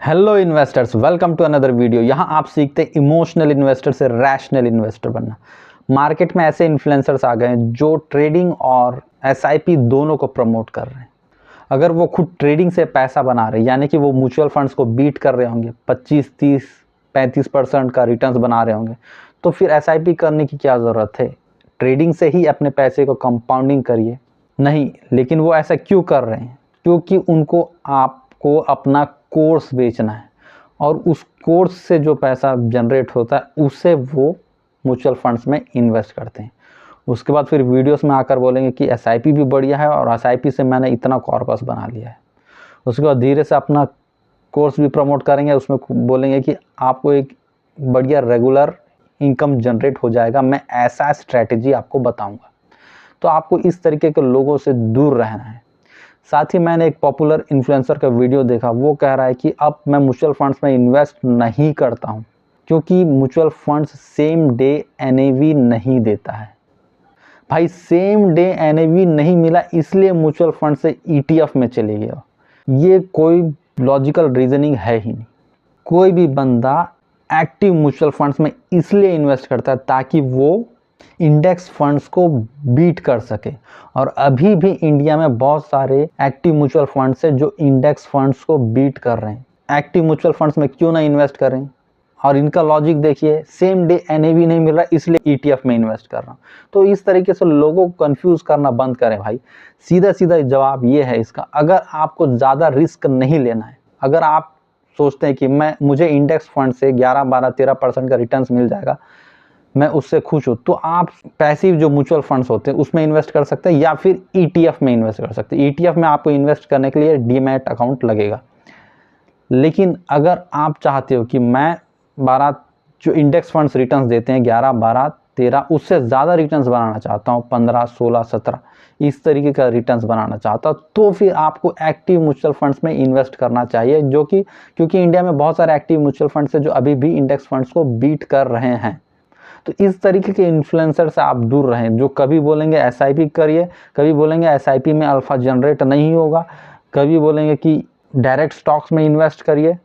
Hello investors, welcome to another video. यहाँ आप सीखते हैं इमोशनल इन्वेस्टर से रैशनल इन्वेस्टर बनना। मार्केट में ऐसे इन्फ्लुएंसर्स आ गए हैं जो ट्रेडिंग और एसआईपी दोनों को प्रमोट कर रहे हैं। अगर वो खुद ट्रेडिंग से पैसा बना रहे हैं, यानी कि वो म्यूचुअल फंड्स को बीट कर रहे होंगे, 25, 30, 35% का रिटर्न्स बना रहे होंगे, तो फिर एसआईपी करने की क्या ज़रूरत है। ट्रेडिंग से ही अपने पैसे को कंपाउंडिंग करिए। नहीं, लेकिन वो ऐसा क्यों कर रहे हैं? क्योंकि उनको आपको अपना कोर्स बेचना है और उस कोर्स से जो पैसा जनरेट होता है उससे वो म्यूचुअल फंड्स में इन्वेस्ट करते हैं। उसके बाद फिर वीडियोस में आकर बोलेंगे कि एसआईपी भी बढ़िया है और एसआईपी से मैंने इतना कॉर्पस बना लिया है। उसके बाद धीरे से अपना कोर्स भी प्रमोट करेंगे, उसमें बोलेंगे कि आपको एक बढ़िया रेगुलर इनकम जनरेट हो जाएगा, मैं ऐसा स्ट्रैटेजी आपको बताऊंगा। तो आपको इस तरीके के लोगों से दूर रहना है। साथ ही मैंने एक पॉपुलर इन्फ्लुएंसर का वीडियो देखा, वो कह रहा है कि अब मैं म्यूचुअल फंड्स में इन्वेस्ट नहीं करता हूं क्योंकि mutual funds same day NAV नहीं देता है। भाई, सेम डे एनएवी नहीं मिला इसलिए म्यूचुअल फंड से ईटीएफ में चले गया। ये कोई लॉजिकल रीजनिंग है ही नहीं। कोई भी बंदा एक्टिव म्यूचुअल फंड्स में इसलिए इन्वेस्ट करता है ताकि वो इंडेक्स फंड्स को बीट कर सके। और अभी भी इंडिया में बहुत सारे एक्टिव म्यूचुअल फंड्स है जो इंडेक्स फंड्स को बीट कर रहे हैं। एक्टिव म्यूचुअल फंड्स में क्यों ना इन्वेस्ट करें? और इनका लॉजिक देखिए, सेम डे एनएवी नहीं मिल रहा इसलिए ईटीएफ में इन्वेस्ट कर रहा हूं। तो इस तरीके से लोगों को कंफ्यूज करना बंद करें भाई। सीधा सीधा जवाब ये है इसका, अगर आपको ज़्यादा रिस्क नहीं लेना है, अगर आप सोचते हैं कि मुझे इंडेक्स फंड से 11, 12, 13% का रिटर्न मिल जाएगा, मैं उससे खुश हूँ, तो आप पैसिव जो म्यूचुअल फंड्स होते हैं उसमें इन्वेस्ट कर सकते हैं या फिर ईटीएफ में इन्वेस्ट कर सकते हैं। ईटीएफ में आपको इन्वेस्ट करने के लिए डीमैट अकाउंट लगेगा। लेकिन अगर आप चाहते हो कि मैं 12 जो इंडेक्स फंड्स रिटर्न्स देते हैं 11, 12, 13 उससे ज़्यादा रिटर्न्स बनाना चाहता हूँ, 15, 16, 17 इस तरीके का रिटर्न्स बनाना चाहता हूँ, तो फिर आपको एक्टिव म्यूचुअल फंड्स में इन्वेस्ट करना चाहिए, जो कि क्योंकि इंडिया में बहुत सारे एक्टिव म्यूचुअल फंड्स है जो अभी भी इंडेक्स फंड्स को बीट कर रहे हैं। तो इस तरीके के इन्फ्लुएंसर से आप दूर रहें, जो कभी बोलेंगे एसआईपी करिए, कभी बोलेंगे एसआईपी में अल्फा जनरेट नहीं होगा, कभी बोलेंगे कि डायरेक्ट स्टॉक्स में इन्वेस्ट करिए,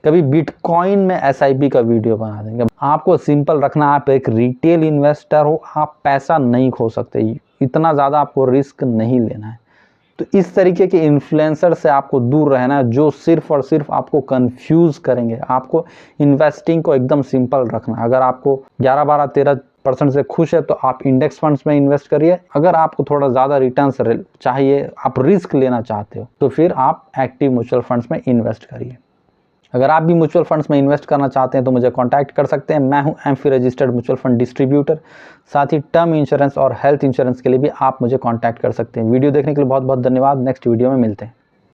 कभी बिटकॉइन में एसआईपी का वीडियो बना देंगे। आपको सिंपल रखना, आप एक रिटेल इन्वेस्टर हो, आप पैसा नहीं खो सकते, इतना ज़्यादा आपको रिस्क नहीं लेना है। तो इस तरीके के इन्फ्लुएंसर से आपको दूर रहना है जो सिर्फ और सिर्फ आपको कंफ्यूज करेंगे। आपको इन्वेस्टिंग को एकदम सिंपल रखना है। अगर आपको 11, 12, 13% से खुश है तो आप इंडेक्स फंड्स में इन्वेस्ट करिए। अगर आपको थोड़ा ज़्यादा रिटर्न्स चाहिए, आप रिस्क लेना चाहते हो, तो फिर आप एक्टिव म्यूचुअल फंड्स में इन्वेस्ट करिए। अगर आप भी म्यूचुअल फंड्स में इन्वेस्ट करना चाहते हैं तो मुझे कांटेक्ट कर सकते हैं। मैं हूं AMFI registered mutual fund distributor. साथ ही टर्म इंश्योरेंस और हेल्थ इंश्योरेंस के लिए भी आप मुझे कांटेक्ट कर सकते हैं। वीडियो देखने के लिए बहुत बहुत धन्यवाद। नेक्स्ट वीडियो में मिलते हैं।